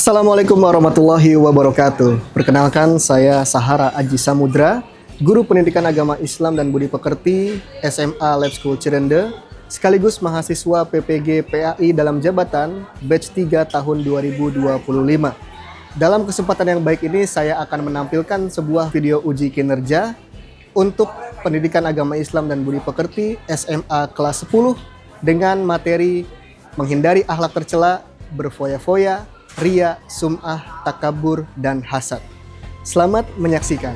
Assalamualaikum warahmatullahi wabarakatuh. Perkenalkan, saya Sahara Aji Samudra, Guru Pendidikan Agama Islam dan Budi Pekerti SMA Lab School Cirende, sekaligus mahasiswa PPG PAI dalam jabatan Batch 3 tahun 2025. Dalam kesempatan yang baik ini, saya akan menampilkan sebuah video uji kinerja untuk Pendidikan Agama Islam dan Budi Pekerti SMA kelas 10 dengan materi menghindari akhlak tercela, berfoya-foya, ria, sum'ah, takabur, dan hasad. Selamat menyaksikan.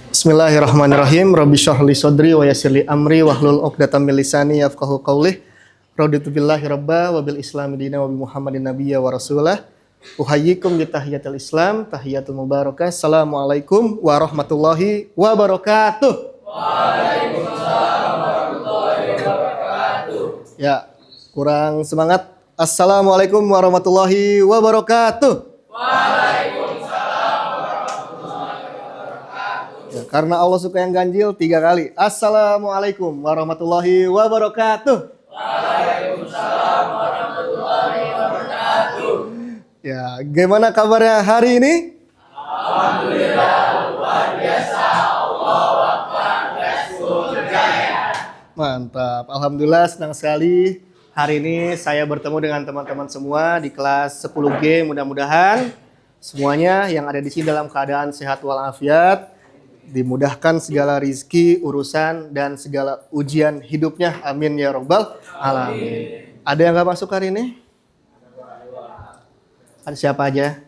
Bismillahirrahmanirrahim. Rabbi syrah li sadri wa yassir li amri wahlul 'uqdatam min lisani yafqahu qawli. Raditu billahi rabba wa bil islami dina wa bi Muhammadin nabiyya wa rasulah. Uhayyikum bi tahiyatil Islam, tahiyatul mubarakah. Assalamualaikum warahmatullahi wabarakatuh. Waalaikumsalam warahmatullahi wabarakatuh. Ya, kurang semangat. Assalamualaikum warahmatullahi wabarakatuh. Waalaikumsalam warahmatullahi wabarakatuh. Ya, karena Allah suka yang ganjil 3 kali. Assalamualaikum warahmatullahi wabarakatuh. Waalaikumsalam warahmatullahi wabarakatuh. Ya, gimana kabarnya hari ini? Alhamdulillah, luar biasa. Allahu Akbar, Rasul Jaya. Mantap, alhamdulillah senang sekali. Hari ini saya bertemu dengan teman-teman semua di kelas 10G. Mudah-mudahan semuanya yang ada di sini dalam keadaan sehat walafiat, dimudahkan segala rizki, urusan, dan segala ujian hidupnya. Amin ya rabbal alamin. Ada yang gak masuk hari ini? Ada siapa aja?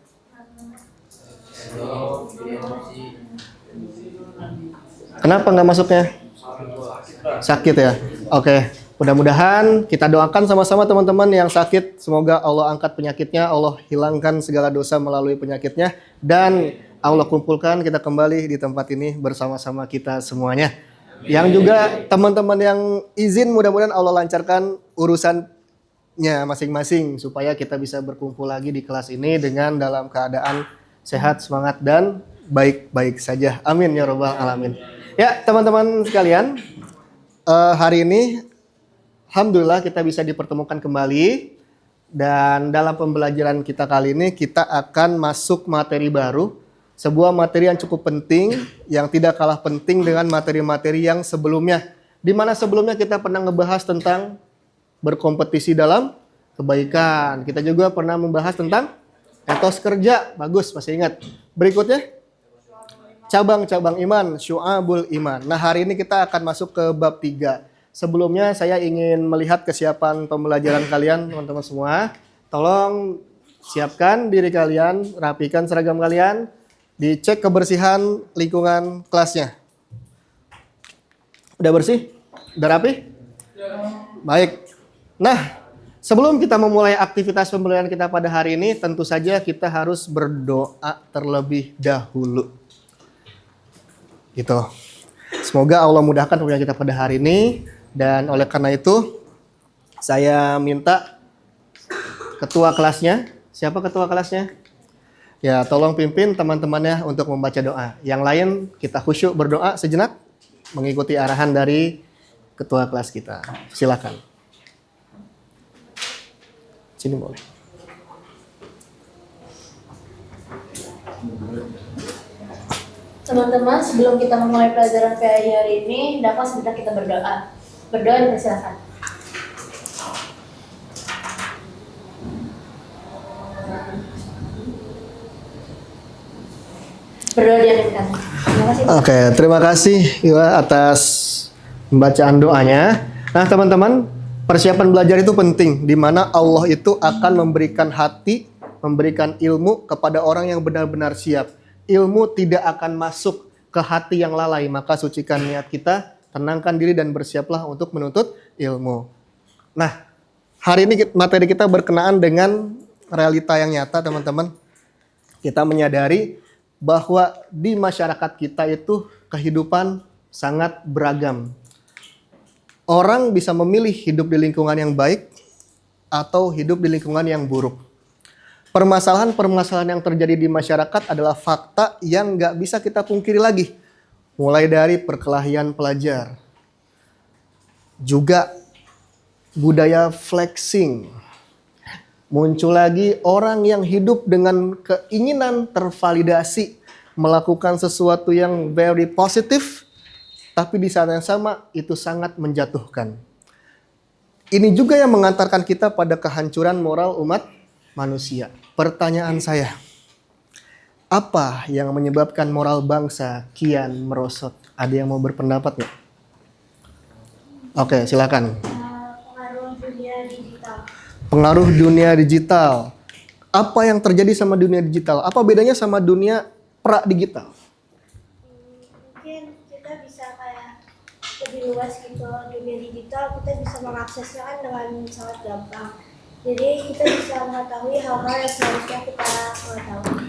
Kenapa nggak masuknya? Sakit ya? Oke. Mudah-mudahan kita doakan sama-sama teman-teman yang sakit. Semoga Allah angkat penyakitnya, Allah hilangkan segala dosa melalui penyakitnya, dan Allah kumpulkan kita kembali di tempat ini bersama-sama kita semuanya. Yang juga teman-teman yang izin, mudah-mudahan Allah lancarkan urusannya masing-masing supaya kita bisa berkumpul lagi di kelas ini dengan dalam keadaan sehat, semangat, dan baik-baik saja. Amin ya rabbal alamin. Ya teman-teman sekalian, hari ini alhamdulillah kita bisa dipertemukan kembali, dan dalam pembelajaran kita kali ini kita akan masuk materi baru, sebuah materi yang cukup penting, yang tidak kalah penting dengan materi-materi yang sebelumnya, di mana sebelumnya kita pernah ngebahas tentang berkompetisi dalam kebaikan. Kita juga pernah membahas tentang etos kerja. Bagus, masih ingat. Berikutnya, cabang-cabang iman, syu'abul iman. Nah, hari ini kita akan masuk ke bab 3. Sebelumnya saya ingin melihat kesiapan pembelajaran kalian, teman-teman semua. Tolong siapkan diri kalian, rapikan seragam kalian, dicek kebersihan lingkungan kelasnya. Udah bersih? Udah rapi? Baik. Nah, sebelum kita memulai aktivitas pembelajaran kita pada hari ini, tentu saja kita harus berdoa terlebih dahulu. Gitu. Semoga Allah mudahkan pembelajaran kita pada hari ini, dan oleh karena itu saya minta ketua kelasnya. Siapa ketua kelasnya? Ya, tolong pimpin teman-temannya untuk membaca doa. Yang lain kita khusyuk berdoa sejenak mengikuti arahan dari ketua kelas kita. Silakan. Sini boleh. Teman-teman, sebelum kita memulai pelajaran PAI hari ini, dapat sebentar kita berdoa. Berdoa dipersilakan. Berdoa diaminkan. Terima kasih. Oke, terima kasih Iwa atas pembacaan doanya. Nah, teman-teman, persiapan belajar itu penting, di mana Allah itu akan memberikan hati, memberikan ilmu kepada orang yang benar-benar siap. Ilmu tidak akan masuk ke hati yang lalai, maka sucikan niat kita, tenangkan diri, dan bersiaplah untuk menuntut ilmu. Nah, hari ini materi kita berkenaan dengan realita yang nyata, teman-teman. Kita menyadari bahwa di masyarakat kita itu kehidupan sangat beragam. Orang bisa memilih hidup di lingkungan yang baik atau hidup di lingkungan yang buruk. Permasalahan-permasalahan yang terjadi di masyarakat adalah fakta yang nggak bisa kita pungkiri lagi. Mulai dari perkelahian pelajar, juga budaya flexing. Muncul lagi orang yang hidup dengan keinginan tervalidasi, melakukan sesuatu yang very positif, tapi di saat yang sama itu sangat menjatuhkan. Ini juga yang mengantarkan kita pada kehancuran moral umat manusia. Pertanyaan saya, apa yang menyebabkan moral bangsa kian merosot? Ada yang mau berpendapat nggak? Oke, silakan. Pengaruh dunia digital. Pengaruh dunia digital. Apa yang terjadi sama dunia digital? Apa bedanya sama dunia pra-digital? Mungkin kita bisa kayak lebih luas gitu. Dunia digital kita bisa mengaksesnya kan dengan sangat gampang. Jadi kita bisa mengetahui hal-hal yang seharusnya kita mengetahui.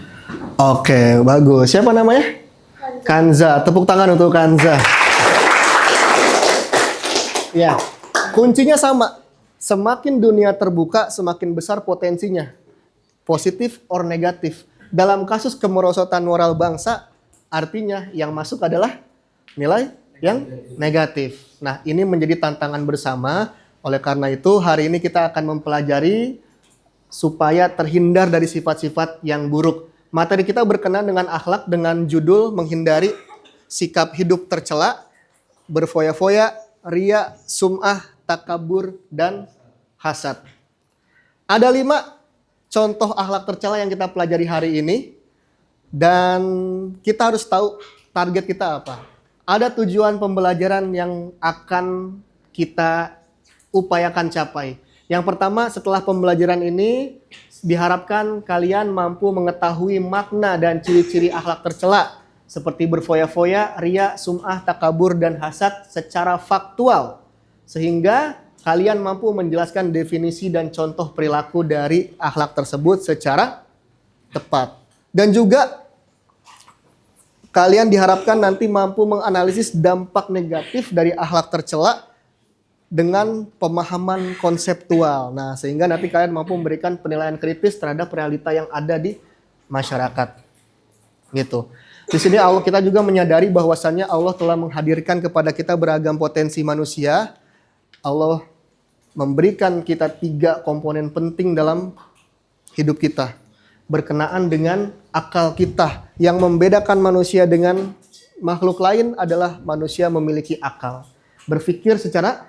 Oke, bagus. Siapa namanya? Kanza. Tepuk tangan untuk Kanza. Ya, kuncinya sama. Semakin dunia terbuka, semakin besar potensinya. Positif or negatif. Dalam kasus kemerosotan moral bangsa, artinya yang masuk adalah nilai yang negatif. Nah, ini menjadi tantangan bersama. Oleh karena itu, hari ini kita akan mempelajari supaya terhindar dari sifat-sifat yang buruk. Materi kita berkenaan dengan akhlak dengan judul menghindari sikap hidup tercela, berfoya-foya, ria, sum'ah, takabur, dan hasad. Ada 5 contoh akhlak tercela yang kita pelajari hari ini. Dan kita harus tahu target kita apa. Ada tujuan pembelajaran yang akan kita upayakan capai. Yang pertama, setelah pembelajaran ini diharapkan kalian mampu mengetahui makna dan ciri-ciri akhlak tercela seperti berfoya-foya, ria, sum'ah, takabur, dan hasad secara faktual. Sehingga kalian mampu menjelaskan definisi dan contoh perilaku dari akhlak tersebut secara tepat. Dan juga kalian diharapkan nanti mampu menganalisis dampak negatif dari akhlak tercela dengan pemahaman konseptual. Nah, sehingga nanti kalian mampu memberikan penilaian kritis terhadap realita yang ada di masyarakat. Gitu. Di sini kita juga menyadari bahwasannya Allah telah menghadirkan kepada kita beragam potensi manusia. Allah memberikan kita 3 komponen penting dalam hidup kita. Berkenaan dengan akal kita. Yang membedakan manusia dengan makhluk lain adalah manusia memiliki akal. Berpikir secara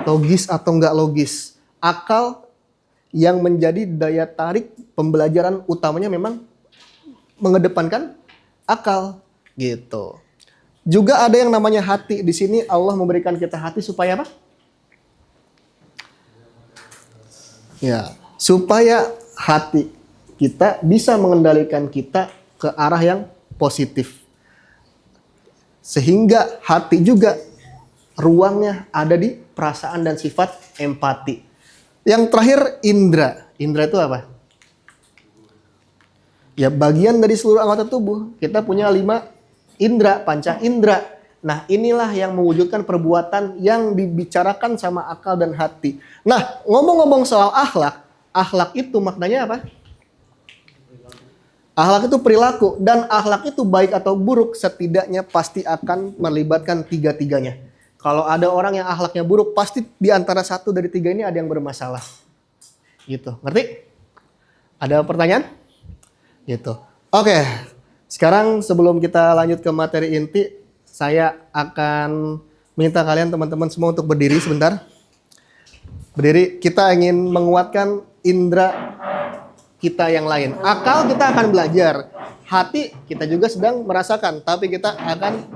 logis atau enggak logis. Akal yang menjadi daya tarik pembelajaran utamanya memang mengedepankan akal gitu. Juga ada yang namanya hati. Di sini Allah memberikan kita hati supaya apa? Ya, supaya hati kita bisa mengendalikan kita ke arah yang positif. Sehingga hati juga ruangnya ada di perasaan dan sifat empati. Yang terakhir indra. Indra itu apa? Ya, bagian dari seluruh anggota tubuh. Kita punya 5 indra, panca indra. Nah, inilah yang mewujudkan perbuatan yang dibicarakan sama akal dan hati. Nah, ngomong-ngomong soal akhlak, akhlak itu maknanya apa? Akhlak itu perilaku, dan akhlak itu baik atau buruk setidaknya pasti akan melibatkan 3-tiganya. Kalau ada orang yang akhlaknya buruk, pasti di antara 1 dari 3 ini ada yang bermasalah. Gitu, ngerti? Ada pertanyaan? Gitu. Oke, sekarang sebelum kita lanjut ke materi inti, saya akan minta kalian teman-teman semua untuk berdiri sebentar. Berdiri, kita ingin menguatkan indera kita yang lain. Akal kita akan belajar. Hati kita juga sedang merasakan, tapi kita akan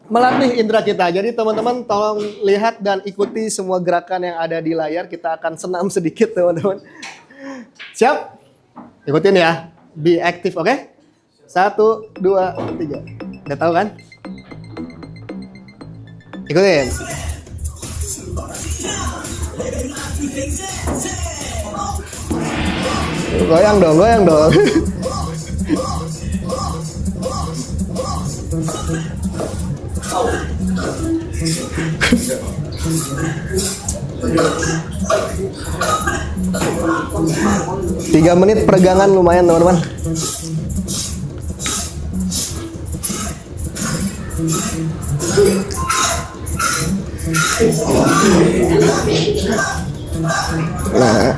melatih indera kita. Jadi teman-teman tolong lihat dan ikuti semua gerakan yang ada di layar. Kita akan senam sedikit teman-teman. Siap? Ikutin ya. Be active, oke? 1, 2, 3. Udah tahu kan? Ikutin. Goyang dong, goyang dong. Tiga menit peregangan lumayan teman-teman. Nah,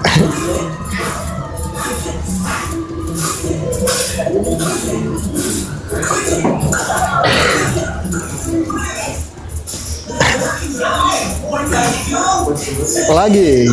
lagi.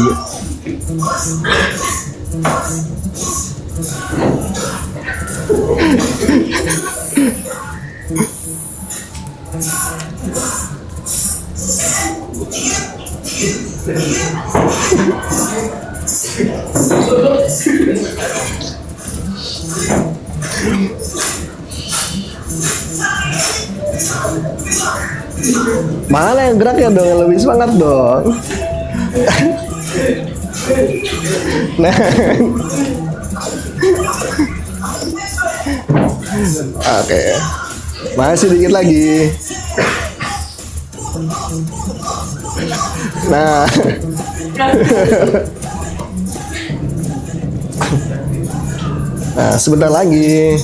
Mana yang gerak ya dong, yang lebih semangat dong. Nah, oke, masih dikit lagi. Nah, nah sebentar lagi.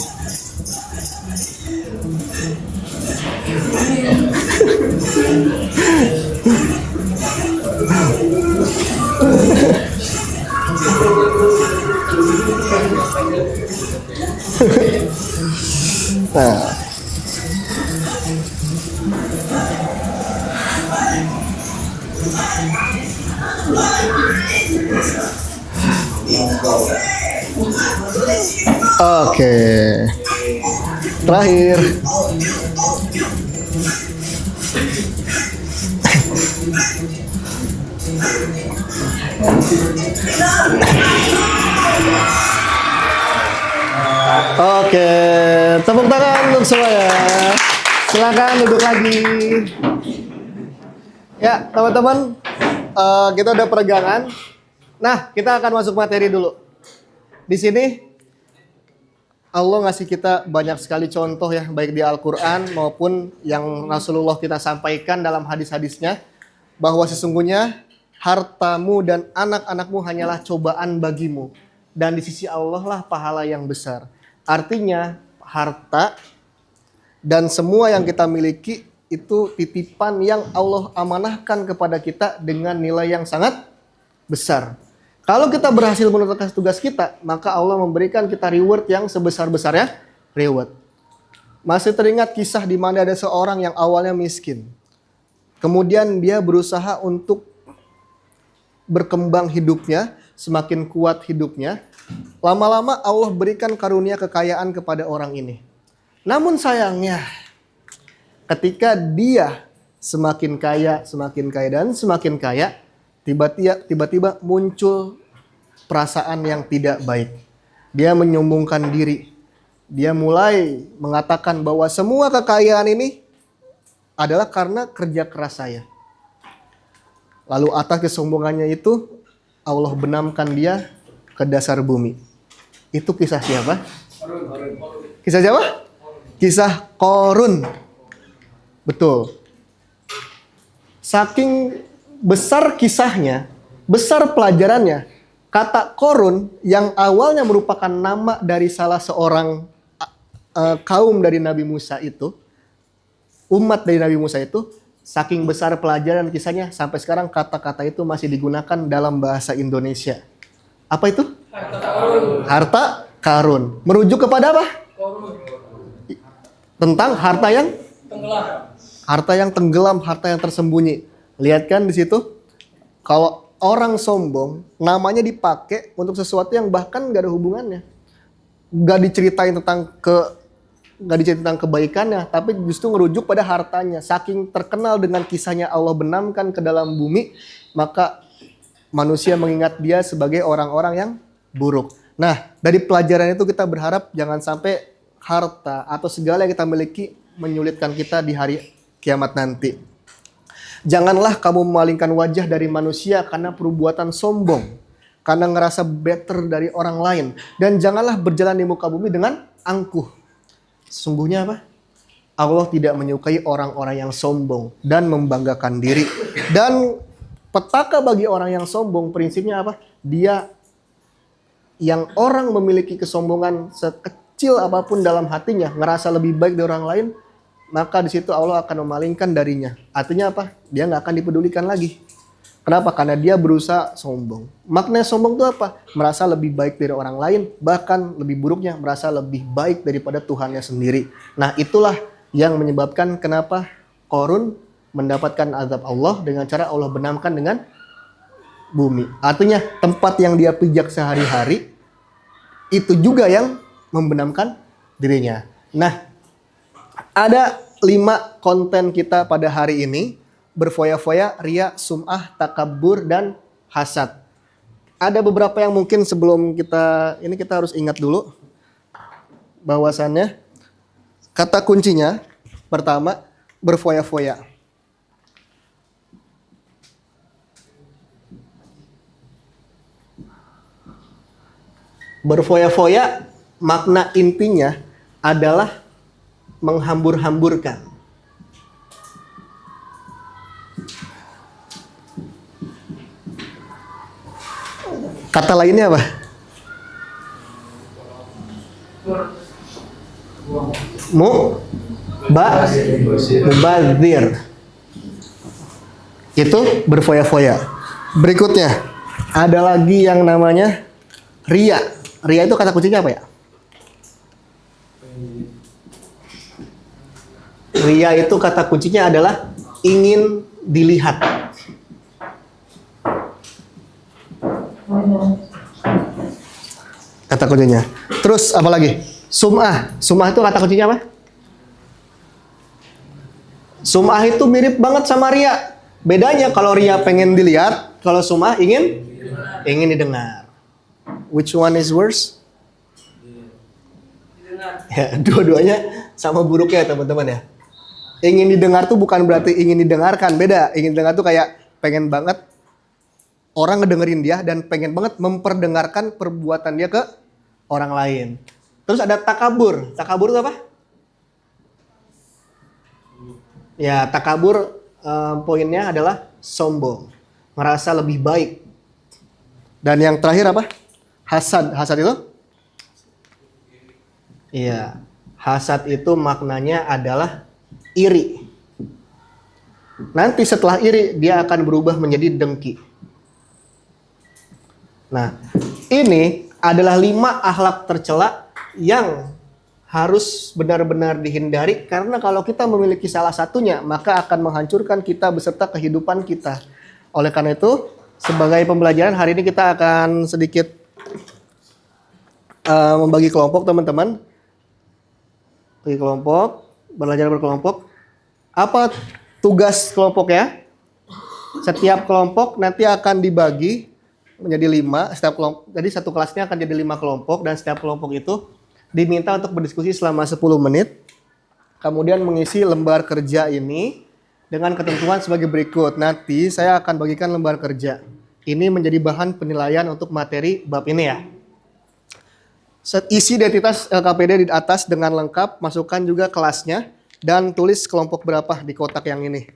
Nah, oke, terakhir. Oke, tepuk tangan untuk semuanya. Silakan duduk lagi. Ya, teman-teman, kita udah peregangan. Nah, kita akan masuk materi dulu. Di sini Allah ngasih kita banyak sekali contoh ya, baik di Al-Quran maupun yang Rasulullah kita sampaikan dalam hadis-hadisnya, bahwa sesungguhnya hartamu dan anak-anakmu hanyalah cobaan bagimu, dan di sisi Allah lah pahala yang besar. Artinya harta dan semua yang kita miliki itu titipan yang Allah amanahkan kepada kita dengan nilai yang sangat besar. Kalau kita berhasil menunaikan tugas kita, maka Allah memberikan kita reward yang sebesar-besarnya reward. Masih teringat kisah di mana ada seorang yang awalnya miskin. Kemudian dia berusaha untuk berkembang hidupnya, semakin kuat hidupnya. Lama-lama Allah berikan karunia kekayaan kepada orang ini. Namun sayangnya, ketika dia semakin kaya dan semakin kaya, tiba-tiba muncul perasaan yang tidak baik. Dia menyombongkan diri. Dia mulai mengatakan bahwa semua kekayaan ini adalah karena kerja keras saya. Lalu atas kesombongannya itu, Allah benamkan dia ke dasar bumi. Itu kisah siapa? Kisah siapa? Kisah Qorun. Betul. Saking besar kisahnya, besar pelajarannya, kata Qorun yang awalnya merupakan nama dari salah seorang kaum dari Nabi Musa itu, umat dari Nabi Musa itu, saking besar pelajaran kisahnya, sampai sekarang kata-kata itu masih digunakan dalam bahasa Indonesia. Apa itu? Harta karun. Merujuk kepada apa? Tentang harta yang tenggelam, harta yang tersembunyi. Lihat kan di situ, kalau orang sombong, namanya dipakai untuk sesuatu yang bahkan gak ada hubungannya. Gak diceritain tentang kebaikannya, tapi justru merujuk pada hartanya. Saking terkenal dengan kisahnya Allah benamkan ke dalam bumi, maka manusia mengingat dia sebagai orang-orang yang buruk. Nah, dari pelajaran itu kita berharap jangan sampai harta atau segala yang kita miliki menyulitkan kita di hari kiamat nanti. Janganlah kamu memalingkan wajah dari manusia karena perbuatan sombong, karena ngerasa better dari orang lain. Dan janganlah berjalan di muka bumi dengan angkuh. Sesungguhnya apa? Allah tidak menyukai orang-orang yang sombong dan membanggakan diri. Dan petaka bagi orang yang sombong prinsipnya apa? Dia yang orang memiliki kesombongan sekecil apapun dalam hatinya, ngerasa lebih baik dari orang lain, maka di situ Allah akan memalingkan darinya. Artinya apa? Dia nggak akan dipedulikan lagi. Kenapa? Karena dia berusaha sombong. Makna sombong itu apa? Merasa lebih baik dari orang lain, bahkan lebih buruknya merasa lebih baik daripada Tuhannya sendiri. Nah, itulah yang menyebabkan kenapa Qarun mendapatkan azab Allah dengan cara Allah benamkan dengan bumi. Artinya tempat yang dia pijak sehari-hari itu juga yang membenamkan dirinya. Nah, ada 5 konten kita pada hari ini. Berfoya-foya, ria, sum'ah, takabur, dan hasad. Ada beberapa yang mungkin sebelum kita harus ingat dulu. Bahwasannya kata kuncinya pertama berfoya-foya. Berfoya-foya makna intinya adalah menghambur-hamburkan. Kata lainnya apa? Mubazir. Itu berfoya-foya. Berikutnya ada lagi yang namanya ria. Ria itu kata kuncinya apa ya? Ria itu kata kuncinya adalah ingin dilihat. Kata kuncinya. Terus apa lagi? Sum'ah. Sum'ah itu kata kuncinya apa? Sum'ah itu mirip banget sama ria. Bedanya kalau ria pengen dilihat, kalau sum'ah ingin didengar. Which one is worse? Ya, dua-duanya sama buruknya teman-teman ya. Ingin didengar tuh bukan berarti ingin didengarkan, beda. Ingin didengar tuh kayak pengen banget orang ngedengerin dia dan pengen banget memperdengarkan perbuatan dia ke orang lain. Terus ada takabur. Takabur itu apa? Ya, takabur poinnya adalah sombong, merasa lebih baik. Dan yang terakhir apa? Hasad. Hasad itu? Iya. Hasad itu maknanya adalah iri. Nanti setelah iri dia akan berubah menjadi dengki. Nah, ini adalah 5 akhlak tercela yang harus benar-benar dihindari karena kalau kita memiliki salah satunya maka akan menghancurkan kita beserta kehidupan kita. Oleh karena itu, sebagai pembelajaran hari ini kita akan sedikit membagi kelompok teman-teman. Bagi kelompok, belajar berkelompok. Apa tugas kelompoknya? Setiap kelompok nanti akan dibagi menjadi 5, setiap kelompok. Jadi satu kelasnya akan jadi 5 kelompok dan setiap kelompok itu diminta untuk berdiskusi selama 10 menit. Kemudian mengisi lembar kerja ini dengan ketentuan sebagai berikut. Nanti saya akan bagikan lembar kerja. Ini menjadi bahan penilaian untuk materi bab ini ya. Isi identitas LKPD di atas dengan lengkap, masukkan juga kelasnya dan tulis kelompok berapa di kotak yang ini.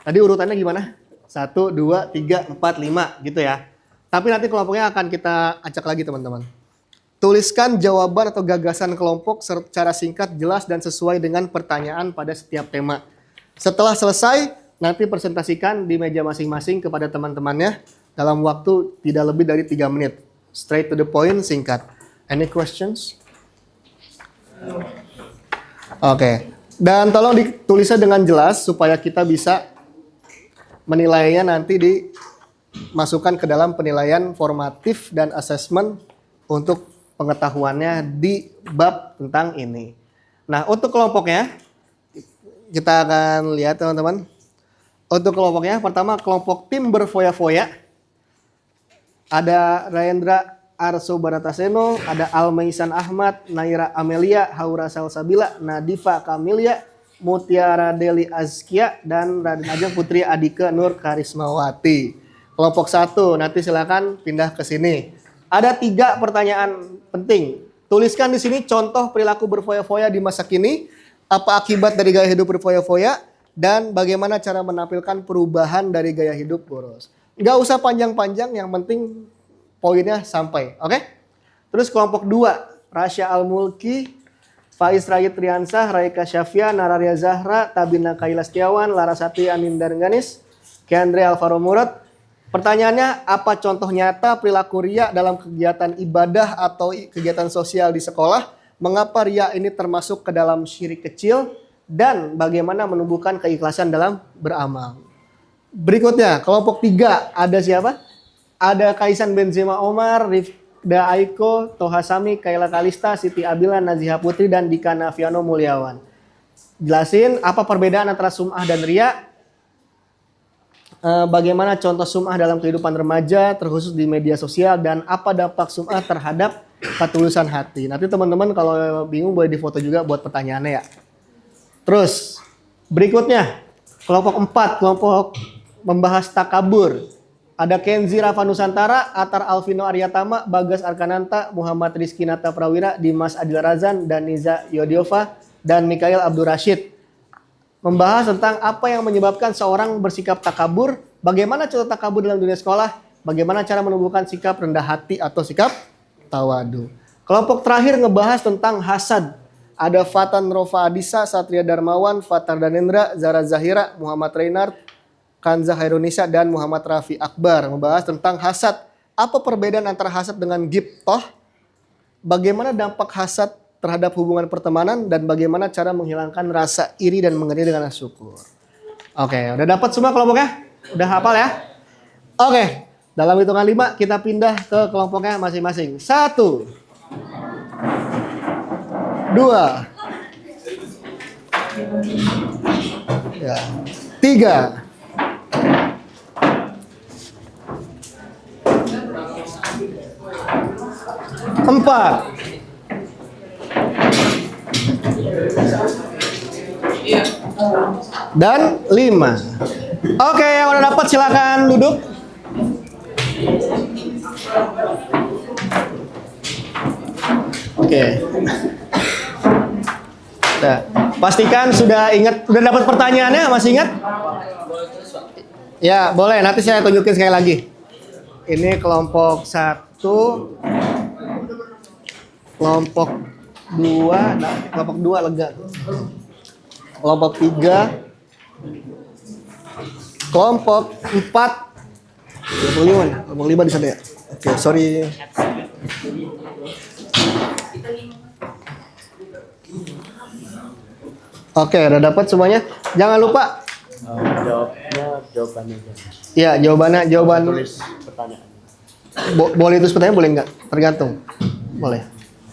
Tadi urutannya gimana? 1, 2, 3, 4, 5 gitu ya. Tapi nanti kelompoknya akan kita acak lagi teman-teman. Tuliskan jawaban atau gagasan kelompok secara singkat, jelas, dan sesuai dengan pertanyaan pada setiap tema. Setelah selesai, nanti presentasikan di meja masing-masing kepada teman-temannya dalam waktu tidak lebih dari 3 menit. Straight to the point, singkat. Any questions? Oke. Dan tolong ditulisnya dengan jelas supaya kita bisa menilainya nanti dimasukkan ke dalam penilaian formatif dan asesmen untuk pengetahuannya di bab tentang ini. Nah, untuk kelompoknya kita akan lihat teman-teman. Untuk kelompoknya pertama kelompok tim berfoya-foya. Ada Raendra Arso Barataseno, ada Almaisan Ahmad, Naira Amelia, Haura Salsabila, Nadifa Kamilia, Mutiara Deli Azkia, dan Raden Ajeng Putri Adika Nur Karismawati. Kelompok 1, nanti silakan pindah ke sini. Ada 3 pertanyaan penting. Tuliskan di sini contoh perilaku berfoya-foya di masa kini, apa akibat dari gaya hidup berfoya-foya, dan bagaimana cara menampilkan perubahan dari gaya hidup boros. Nggak usah panjang-panjang, yang penting poinnya sampai. Oke? Terus kelompok 2, Rasya Al-Mulki, Faiz Rayid Triansah, Raika Syafia, Nararia Zahra, Tabina Kaila Setiawan, Larasati Anindar Ganis, Keandre Alvaro Murad. Pertanyaannya, apa contoh nyata perilaku ria dalam kegiatan ibadah atau kegiatan sosial di sekolah? Mengapa ria ini termasuk ke dalam syirik kecil? Dan bagaimana menumbuhkan keikhlasan dalam beramal? Berikutnya, kelompok 3, ada siapa? Ada Kaisan Benzema Omar, Rifda Aiko, Toha Sami, Kaila Kalista, Siti Abila, Naziha Putri, dan Dika Naviano Mulyawan. Jelasin apa perbedaan antara sum'ah dan ria. Bagaimana contoh sum'ah dalam kehidupan remaja, terkhusus di media sosial, dan apa dampak sum'ah terhadap ketulusan hati. Nanti teman-teman kalau bingung boleh difoto juga buat pertanyaannya ya. Terus berikutnya kelompok 4, kelompok membahas takabur. Ada Kenzi Rafa Nusantara, Atar Alvino Aryatama, Bagas Arkananta, Muhammad Rizky Nata Prawira, Dimas Adil Razan, dan Niza Yodiova, dan Mikael Abdur Rashid. Membahas tentang apa yang menyebabkan seorang bersikap takabur, bagaimana contoh takabur dalam dunia sekolah, bagaimana cara menumbuhkan sikap rendah hati atau sikap tawadu. Kelompok terakhir ngebahas tentang hasad. Ada Fatan Rofa Adisa, Satria Darmawan, Fatar Danendra, Zara Zahira, Muhammad Reynard, Kanza Hairunisa, dan Muhammad Rafi Akbar. Membahas tentang hasad. Apa perbedaan antara hasad dengan ghibthah? Bagaimana dampak hasad terhadap hubungan pertemanan dan bagaimana cara menghilangkan rasa iri dan mengeri dengan syukur. Oke, udah dapat semua kelompoknya? Udah hafal ya? Oke, dalam hitungan 5 kita pindah ke kelompoknya masing-masing. 1, 2, ya, 3, 4, dan 5. Oke, yang udah dapat silakan duduk. Oke. Nah, pastikan sudah ingat, udah dapat pertanyaannya, masih ingat? Ya, boleh. Nanti saya tunjukin sekali lagi. Ini kelompok 1, kelompok 2, nah, kelompok 2 lega. Kelompok 3, kelompok 4, kelompok 5 di sana ya. Oke, sorry. Oke, udah dapat semuanya. Jangan lupa jawabannya aja. ya, jawaban Tulis pertanyaan. boleh tulis pertanyaan, boleh nggak? Tergantung. Boleh.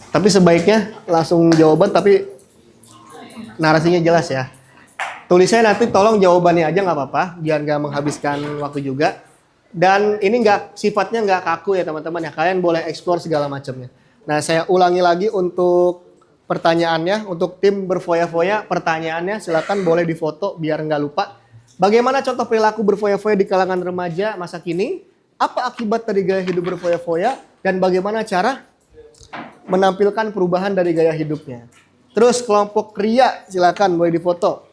Tapi sebaiknya langsung jawaban tapi narasinya jelas ya. Tulisnya nanti tolong jawabannya aja nggak apa-apa, biar nggak menghabiskan waktu juga. Dan ini sifatnya nggak kaku ya teman-teman ya. Kalian boleh eksplor segala macamnya. Nah, saya ulangi lagi untuk pertanyaannya, untuk tim berfoya-foya, pertanyaannya silakan boleh difoto biar nggak lupa. Bagaimana contoh perilaku berfoya-foya di kalangan remaja masa kini? Apa akibat dari gaya hidup berfoya-foya? Dan bagaimana cara menampilkan perubahan dari gaya hidupnya? Terus kelompok ria silakan boleh difoto.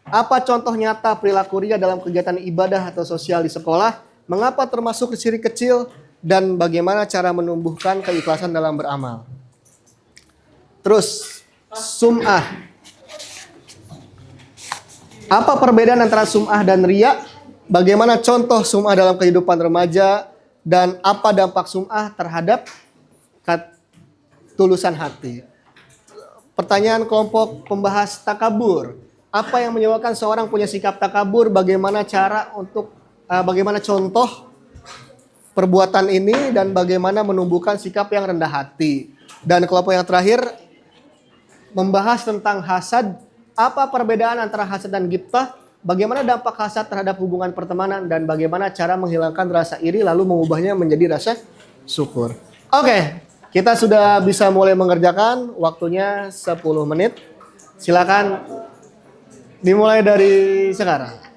Apa contoh nyata perilaku ria dalam kegiatan ibadah atau sosial di sekolah? Mengapa termasuk syirik kecil? Dan bagaimana cara menumbuhkan keikhlasan dalam beramal? Terus sum'ah. Apa perbedaan antara sum'ah dan ria? Bagaimana contoh sum'ah dalam kehidupan remaja? Dan apa dampak sum'ah terhadap ketulusan hati? Pertanyaan kelompok pembahas takabur. Apa yang menyebabkan seorang punya sikap takabur? Bagaimana contoh perbuatan ini dan bagaimana menumbuhkan sikap yang rendah hati? Dan kelompok yang terakhir membahas tentang hasad. Apa perbedaan antara hasad dan ghibthah? Bagaimana dampak hasad terhadap hubungan pertemanan dan bagaimana cara menghilangkan rasa iri lalu mengubahnya menjadi rasa syukur? Oke, kita sudah bisa mulai mengerjakan. Waktunya 10 menit. Silakan dimulai dari sekarang.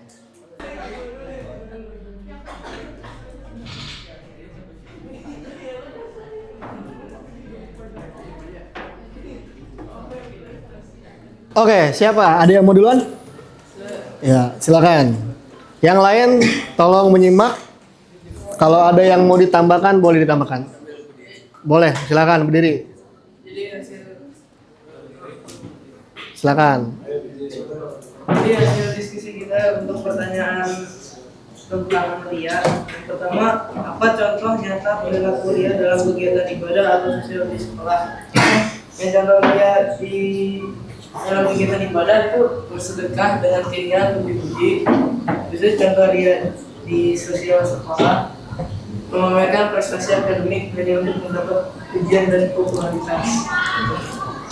Oke, siapa? Ada yang mau duluan? Ya, silakan. Yang lain tolong menyimak. Kalau ada yang mau ditambahkan, boleh ditambahkan. Boleh, silakan berdiri. Silakan. Jadi hasil diskusi kita untuk pertanyaan tentang ria. Yang pertama, apa contoh nyata perilaku ria dalam kegiatan ibadah atau sosial di sekolah? Yang contoh ria di dalam kegiatan ibadah itu bersedekah dengan keinginan puji-puji. Bisa contoh ria di sosial sekolah, memamerkan prestasi akademik hanya untuk mendapat pujian dan popularitas.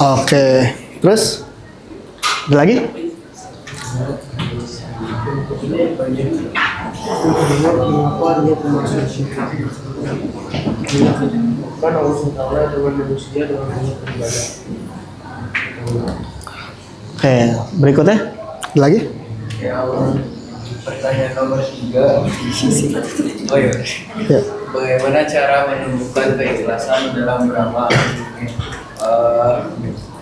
Oke, terus ada lagi? Mengapa dia termasuk kan Allah SWT dengan manusia dengan banyak ibadah. Oke, berikutnya ada lagi? Ya, pertanyaan nomor 3. Oh iya. Ya. Bagaimana cara menunjukkan keikhlasan dalam beramal?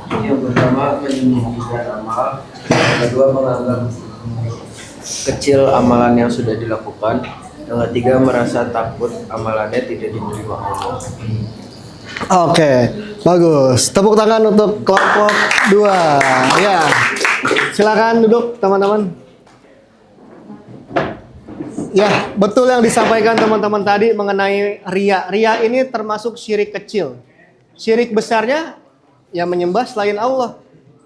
Yang pertama menyembunyikan amal, yang kedua menganggap kecil amalan yang sudah dilakukan, yang ketiga merasa takut amalannya tidak diterima Allah. Oke, bagus. Tepuk tangan untuk kelompok 2. Ya, silakan duduk teman-teman. Ya, betul yang disampaikan teman-teman tadi mengenai ria. Ria ini termasuk syirik kecil. Syirik besarnya ya menyembah selain Allah.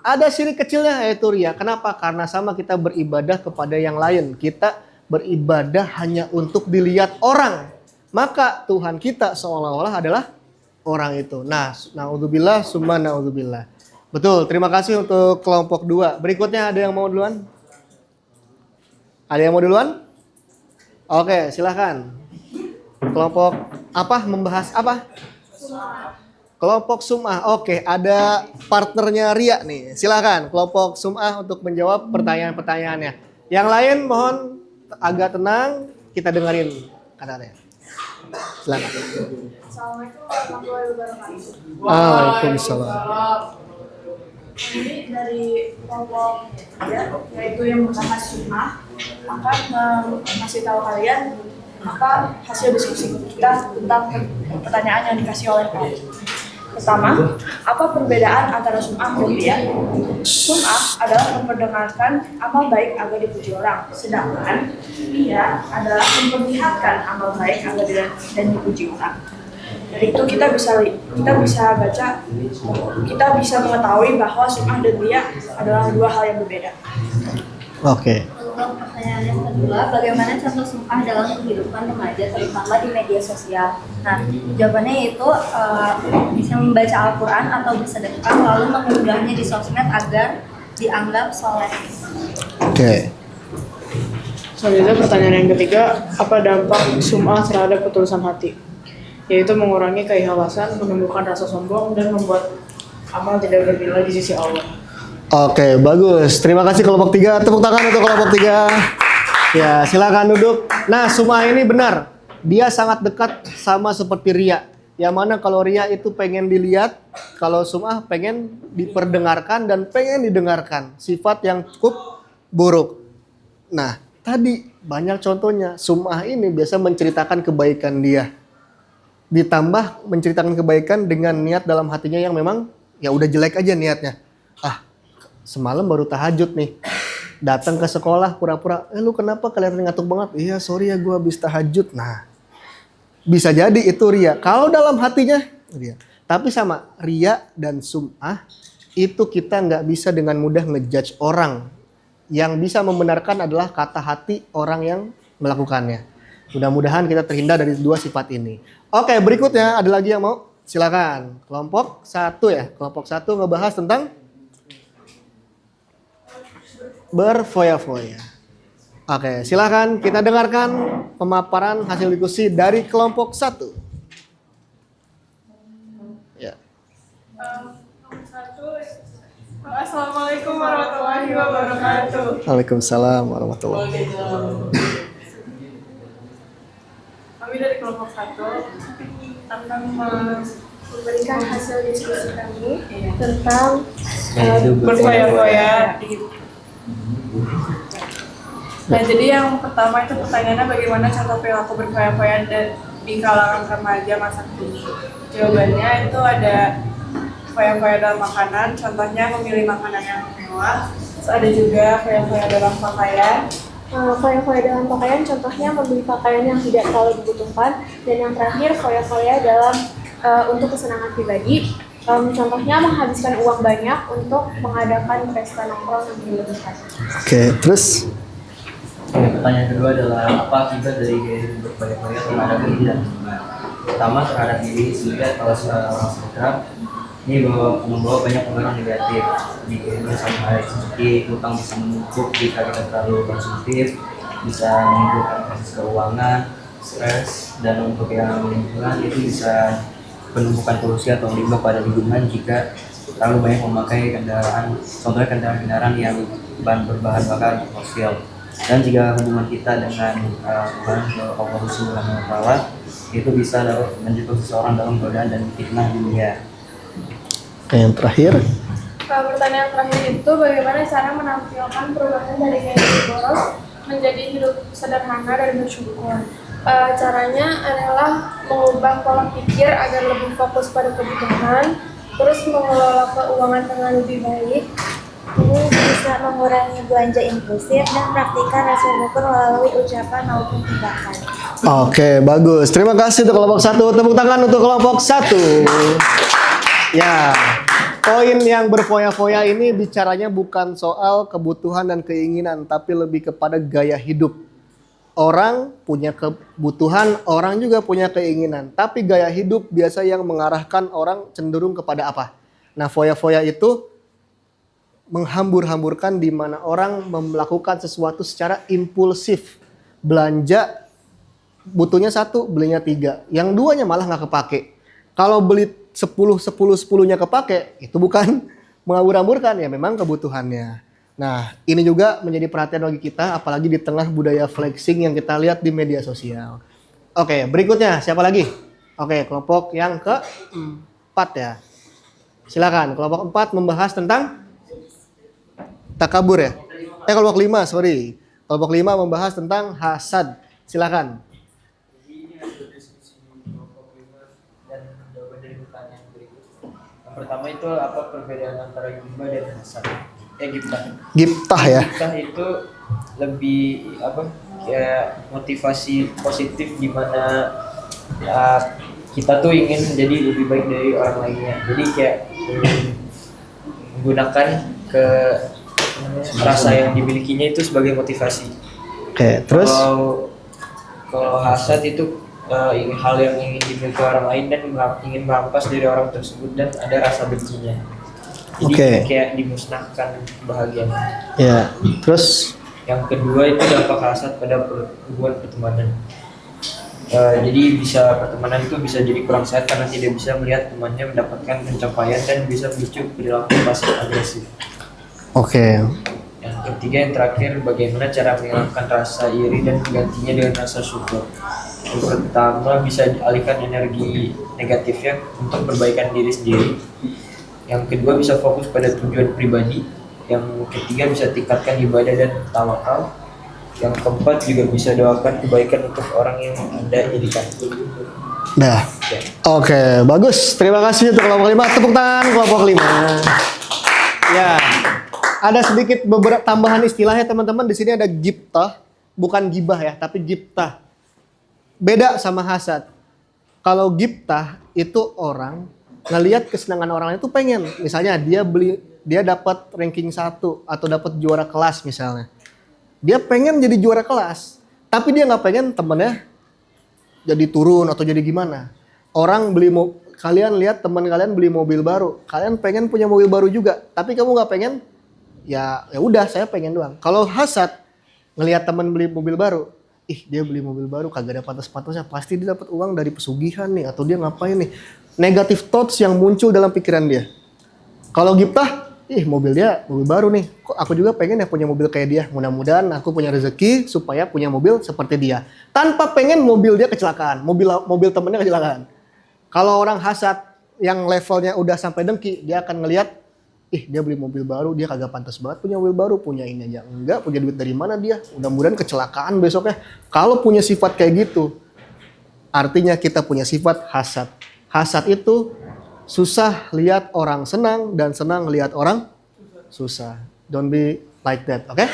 Ada syirik kecilnya yaitu ria. Kenapa? Karena sama kita beribadah kepada yang lain. Kita beribadah hanya untuk dilihat orang. Maka Tuhan kita seolah-olah adalah orang itu. Nah, naudzubillah summa naudzubillah. Betul, terima kasih untuk kelompok 2. Berikutnya ada yang mau duluan? Ada yang mau duluan? Oke, silahkan. Kelompok apa? Membahas apa? Kelompok Sum'ah. Oke, ada partnernya Ria nih. Silakan kelompok Sum'ah untuk menjawab pertanyaan-pertanyaannya. Yang lain mohon agak tenang, kita dengerin kata-katanya. Silakan. Assalamualaikum warahmatullahi wabarakatuh. Waalaikumsalam. Ini dari kelompok ya, yaitu yang membahas Sum'ah, akan mengasih tahu kalian apa hasil diskusi kita tentang pertanyaan yang dikasih oleh kalian. Pertama, apa perbedaan antara sum'ah dan ria? Sum'ah adalah memperdengarkan amal baik agar dipuji orang, sedangkan ria adalah memperlihatkan amal baik agar dan dipuji orang. Dari itu kita bisa baca, kita bisa mengetahui bahwa sum'ah dan ria adalah dua hal yang berbeda. Oke. Untuk pertanyaan yang kedua, bagaimana contoh sum'ah dalam kehidupan remaja terutama di media sosial? Nah, jawabannya yaitu bisa membaca Al-Quran atau bersedekah lalu mengunggahnya di sosmed agar dianggap soleh. Oke. Selanjutnya pertanyaan yang ketiga, apa dampak sum'ah terhadap ketulusan hati? Yaitu mengurangi keikhlasan, menumbuhkan rasa sombong, dan membuat amal tidak bernilai di sisi Allah. Oke, bagus. Terima kasih kelompok 3. Tepuk tangan untuk kelompok 3. Ya, silakan duduk. Nah, Sum'ah ini benar. Dia sangat dekat sama seperti ria. Yang mana kalau ria itu pengen dilihat, kalau Sum'ah pengen diperdengarkan dan pengen didengarkan. Sifat yang cukup buruk. Nah, tadi banyak contohnya. Sum'ah ini biasa menceritakan kebaikan dia. Ditambah menceritakan kebaikan dengan niat dalam hatinya yang memang ya udah jelek aja niatnya. Semalam baru tahajud nih. Datang ke sekolah pura-pura, lu kenapa kelihatan ngantuk banget? Iya, sorry ya gue habis tahajud. Nah, bisa jadi itu ria. Kalau dalam hatinya ria. Tapi sama ria dan sum'ah itu kita nggak bisa dengan mudah ngejudge orang. Yang bisa membenarkan adalah kata hati orang yang melakukannya. Mudah-mudahan kita terhindar dari dua sifat ini. Oke, berikutnya ada lagi yang mau? Silakan. Kelompok 1 ya. Kelompok 1 ngebahas tentang berfoya-foya. Oke, silakan kita dengarkan pemaparan hasil diskusi dari kelompok 1. Ya. Assalamualaikum warahmatullahi wabarakatuh. Waalaikumsalam warahmatullahi wabarakatuh. Kami dari kelompok 1 akan Memberikan hasil diskusi kami tentang berfoya-foya. Nah, jadi yang pertama itu pertanyaannya bagaimana contoh perilaku berfoya-foya di kalangan remaja masa kini. Jawabannya itu ada foya-foya dalam makanan, contohnya memilih makanan yang mewah. Terus ada juga foya-foya dalam pakaian, Foya-foya dalam pakaian contohnya membeli pakaian yang tidak terlalu dibutuhkan, dan yang terakhir foya-foya dalam untuk kesenangan pribadi. Contohnya menghabiskan uang banyak untuk mengadakan pesta nongkrong yang berlebihan. Oke, terus Pertanyaan kedua adalah apa akibat dari gaya hidup berfoya-foya terhadap diri dan lingkungan? Pertama terhadap diri sehingga kalau seorang sedang ini membawa banyak pengaruh negatif di kehidupan sehari-hari, seperti utang bisa menumpuk jika kita terlalu konsumtif, bisa menimbulkan krisis keuangan, stres, dan untuk yang lingkungan itu bisa penumpukan polusi atau limbah pada lingkungan jika terlalu banyak memakai kendaraan, contohnya kendaraan yang berbahan bakar fosil. Dan jika hubungan kita dengan Allah Subhanahu wa Ta'ala itu bisa dapat menjatuhkan seseorang dalam godaan dan fitnah dunia. yang terakhir. Pertanyaan terakhir itu bagaimana cara menampilkan perubahan dari gaya hidup boros menjadi hidup sederhana dan bersyukur. Caranya adalah mengubah pola pikir agar lebih fokus pada kebutuhan, terus mengelola keuangan dengan lebih baik. Ini bisa mengurangi belanja impulsif dan praktikkan rasa syukur melalui ucapan maupun tindakan. Oke, bagus. Terima kasih untuk kelompok 1. Tepuk tangan untuk kelompok 1. Ya, poin yang berfoya-foya ini bicaranya bukan soal kebutuhan dan keinginan, tapi lebih kepada gaya hidup. Orang punya kebutuhan, orang juga punya keinginan. Tapi gaya hidup biasa yang mengarahkan orang cenderung kepada apa? Nah, foya-foya itu menghambur-hamburkan di mana orang melakukan sesuatu secara impulsif. Belanja, butuhnya 1, belinya 3. Yang 2-nya malah nggak kepake. Kalau beli 10-10-10-nya kepake, itu bukan menghambur-hamburkan, ya memang kebutuhannya. Nah, ini juga menjadi perhatian bagi kita, apalagi di tengah budaya flexing yang kita lihat di media sosial. Oke, berikutnya siapa lagi? Oke, kelompok yang ke-4 ya. Silakan, kelompok 4 membahas tentang takabur ya. Kelompok 5, sorry. Kelompok 5 membahas tentang hasad. Silakan. Yang pertama itu apa perbedaan antara ghibah dan hasad? Ghibah. Giptah ya. Ghibah itu lebih apa? Kayak motivasi positif di mana kita tuh ingin menjadi lebih baik dari orang lainnya. Jadi kayak menggunakan ke rasa yang dimilikinya itu sebagai motivasi. Oke, terus Kalau hasad itu hal yang ingin dimiliki orang lain dan ingin merampas dari orang tersebut dan ada rasa bencinya. Jadi kayak dimusnahkan kebahagiaan. ya, terus Yang kedua itu dampak hasad pada hubungan pertemanan. Jadi pertemanan itu bisa jadi kurang sehat karena tidak bisa melihat temannya mendapatkan pencapaian dan bisa memicu perilaku pasif agresif. oke. Yang ketiga, yang terakhir, bagaimana cara menghilangkan rasa iri dan menggantinya dengan rasa syukur. Yang pertama, bisa dialihkan energi negatifnya untuk perbaikan diri sendiri. Yang kedua, bisa fokus pada tujuan pribadi. Yang ketiga, bisa tingkatkan ibadah dan tawakal. Yang keempat, juga bisa doakan kebaikan untuk orang yang Anda irikan. Dah. Oke, bagus. Terima kasih untuk kelompok 5. Tepuk tangan kelompok 5. Ya. Ada sedikit beberapa tambahan istilahnya teman-teman. Di sini ada giptah, bukan gibah ya, tapi giptah. Beda sama hasad. Kalau giptah itu orang ngelihat kesenangan orang lain itu pengen. Misalnya dia dapat ranking 1 atau dapat juara kelas misalnya. Dia pengen jadi juara kelas, tapi dia nggak pengen temennya jadi turun atau jadi gimana. Kalian lihat teman kalian beli mobil baru, kalian pengen punya mobil baru juga, tapi kamu nggak pengen. Ya udah, saya pengen doang. Kalau hasad ngelihat teman beli mobil baru, dia beli mobil baru kagak ada pantas-pantasnya, pasti dia dapat uang dari pesugihan nih, atau dia ngapain nih. Negative thoughts yang muncul dalam pikiran dia. Kalau giptah, mobil dia mobil baru nih, kok aku juga pengen ya punya mobil kayak dia. Mudah-mudahan aku punya rezeki supaya punya mobil seperti dia. Tanpa pengen mobil dia kecelakaan, mobil temennya kecelakaan. Kalau orang hasad yang levelnya udah sampai dengki, dia akan ngelihat, dia beli mobil baru, dia kagak pantas banget punya mobil baru, punya ini aja enggak, punya duit dari mana dia, mudah-mudahan kecelakaan besoknya. Kalau punya sifat kayak gitu, artinya kita punya sifat hasad. Hasad itu susah lihat orang senang dan senang lihat orang susah. Don't be like that, oke?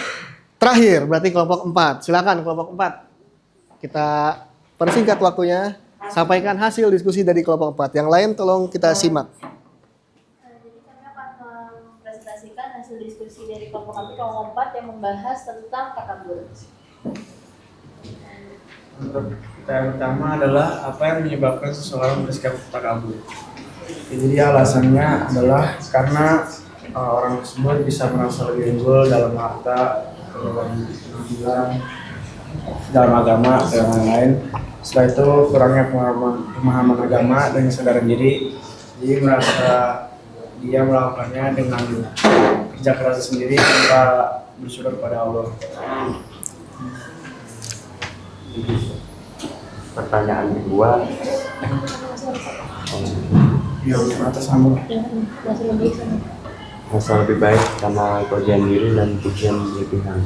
Terakhir berarti kelompok 4. Silakan kelompok 4. Kita persingkat waktunya. Sampaikan hasil diskusi dari kelompok 4. Yang lain tolong kita simak. Jadi kami akan mempresentasikan hasil diskusi dari kelompok kami kelompok 4 yang membahas tentang takabur. Untuk kita yang pertama adalah apa yang menyebabkan seseorang bersikap takabur. Jadi alasannya adalah karena orang tersebut bisa merasa lebih unggul dalam harta, dalam penampilan, dalam agama dan lain-lain. Setelah itu kurangnya pemahaman agama dan kesadaran diri, jadi merasa dia melakukannya dengan kerja keras sendiri tanpa bersyukur kepada Allah. Pertanyaan kedua, Atas sambung. merasa lebih baik karena kepercayaan diri dan pujian berlebihan.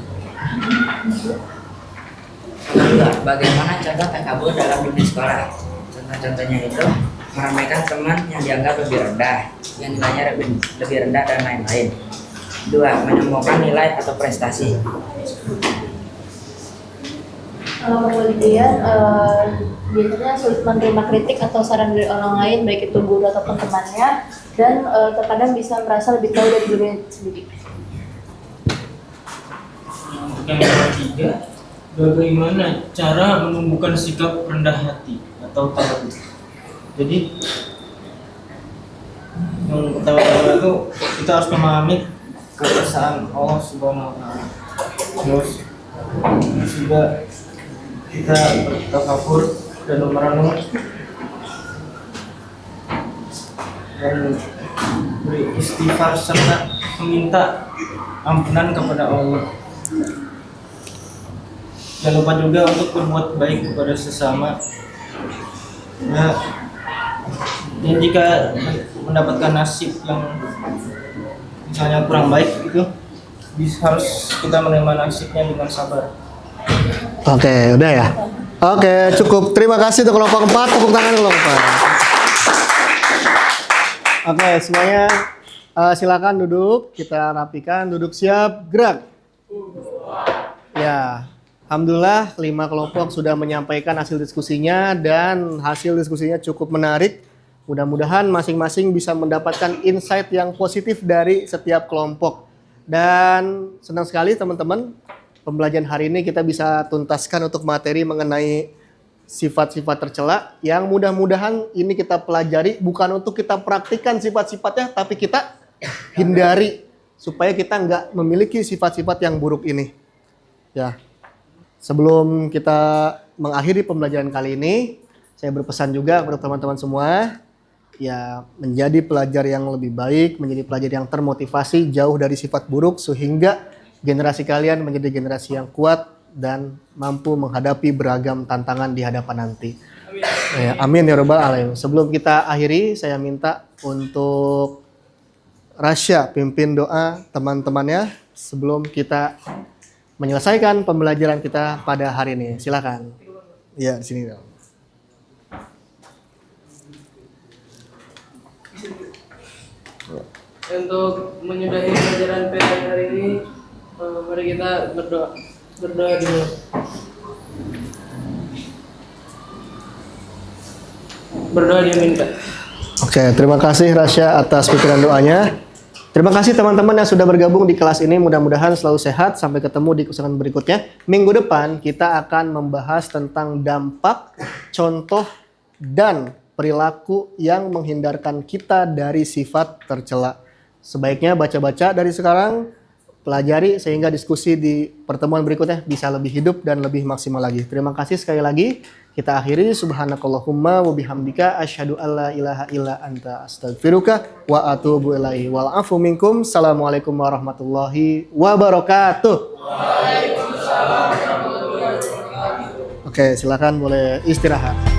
Kedua, bagaimana contoh takabur dalam dunia sekolah? Contoh-contohnya itu meramaikan teman yang dianggap lebih rendah, yang nilainya lebih rendah dan lain-lain. Dua, menyombongkan nilai atau prestasi. Kalau kemudian biasanya sulit menerima kritik atau saran dari orang lain, baik itu guru ataupun temannya, dan terkadang bisa merasa lebih tahu dari dirinya sendiri. Untuk yang ketiga, bagaimana cara menumbuhkan sikap rendah hati atau takabur? Jadi yang pertama-tama itu kita harus memahami keesaan Allah Subhanahu wa Ta'ala. Terus juga kita bertakabur dan merenung dan beristighfar serta meminta ampunan kepada Allah. Jangan lupa juga untuk berbuat baik kepada sesama. Ya, dan jika mendapatkan nasib yang misalnya kurang baik itu harus kita menerima nasibnya dengan sabar. Oke, udah ya? Oke, cukup. Terima kasih untuk kelompok 4. Tepuk tangan kelompok 4. Oke, semuanya silakan duduk. Kita rapikan. Duduk siap, gerak. Ya, alhamdulillah 5 kelompok sudah menyampaikan hasil diskusinya dan hasil diskusinya cukup menarik. Mudah-mudahan masing-masing bisa mendapatkan insight yang positif dari setiap kelompok. Dan senang sekali teman-teman, pembelajaran hari ini kita bisa tuntaskan untuk materi mengenai sifat-sifat tercela yang mudah-mudahan ini kita pelajari bukan untuk kita praktikkan sifat-sifatnya, tapi kita hindari supaya kita nggak memiliki sifat-sifat yang buruk ini. Ya, sebelum kita mengakhiri pembelajaran kali ini, saya berpesan juga kepada teman-teman semua, ya menjadi pelajar yang lebih baik, menjadi pelajar yang termotivasi, jauh dari sifat buruk sehingga generasi kalian menjadi generasi yang kuat dan mampu menghadapi beragam tantangan di hadapan nanti. Amin ya rabbal alamin. Sebelum kita akhiri, saya minta untuk Rasya pimpin doa teman-temannya sebelum kita menyelesaikan pembelajaran kita pada hari ini. Silakan. Ya, di sini dong. Untuk menyudahi pelajaran PTN hari ini, mari kita berdoa dulu. Berdoa diminta. Oke, terima kasih Rasya atas pikiran doanya. Terima kasih teman-teman yang sudah bergabung di kelas ini. Mudah-mudahan selalu sehat. Sampai ketemu di kesempatan berikutnya. Minggu depan kita akan membahas tentang dampak, contoh, dan perilaku yang menghindarkan kita dari sifat tercela. Sebaiknya baca-baca dari sekarang, pelajari sehingga diskusi di pertemuan berikutnya bisa lebih hidup dan lebih maksimal lagi. Terima kasih sekali lagi. Kita akhiri subhanakallahumma wa bihamdika asyhadu alla ilaha illa anta astaghfiruka wa atubu ilaihi wal afu minkum. Assalamualaikum warahmatullahi wabarakatuh. Waalaikumsalam warahmatullahi wabarakatuh. Oke, silakan boleh istirahat.